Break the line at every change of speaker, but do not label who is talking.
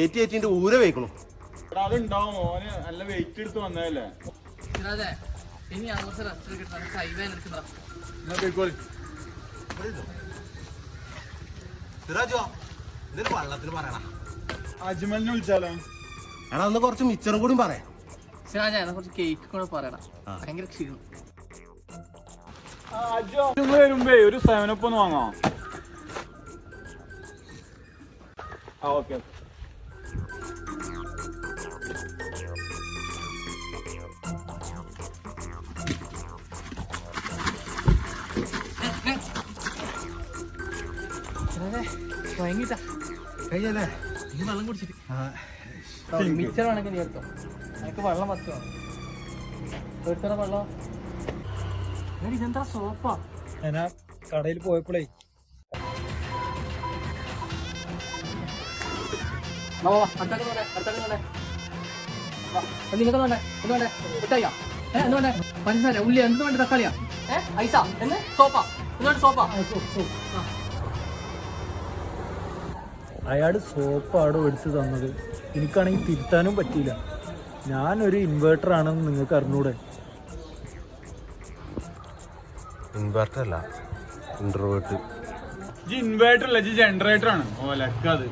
ഏറ്റിന്റെ ഊര വെക്കണം.
അതുണ്ടാവും, ഓന് നല്ല വെയിറ്റ് എടുത്ത് വന്നതല്ലേ.
വള്ളത്തിന് പറയണ
അജ്മലിനെ വിളിച്ചാലോ?
എടാ ഒന്ന് കുറച്ച് മിച്ചറും കൂടി പറയാം.
കുറച്ച് കേക്ക് കൂടെ പറയണം. ഭയങ്കര ക്ഷീണം.
നിങ്ങൾ വരുമ്പേ ഒരു 7up ഒന്ന് വാങ്ങോ? ഓക്കെ.
ഭയങ്കര
കഴിഞ്ഞല്ലേ?
ഈ വെള്ളം കുടിച്ചിട്ട് മിച്ചർ വേണമെങ്കിൽ നീ എടുത്തോ. എനിക്ക് വെള്ളം പറ്റുമോ? എടുത്തറ വെള്ളം. ഇതെന്താ സോപ്പാ?
ഞാൻ കടയിൽ പോയപ്പോഴേ
പഞ്ചസാര ഉള്ളി എന്ത് വേണ്ട തക്കാളിയാ ഐസ എന്ന് സോപ്പാ എന്തുകൊണ്ട് സോപ്പാ
അയാൾ സോപ്പാടോ എടുത്ത് തന്നത്. എനിക്കാണെങ്കിൽ തിരുത്താനും പറ്റിയില്ല. ഞാനൊരു ഇൻവേർട്ടർ ആണെന്ന് നിങ്ങൾക്ക് അറിഞ്ഞൂടെ?
ഇൻവെർട്ടർ അല്ല, ഇൻട്രോവേർട്ട്.
ഇൻവേർട്ടർ അല്ല, ജനറേറ്റർ ആണ്. ഓ ലക്കത്.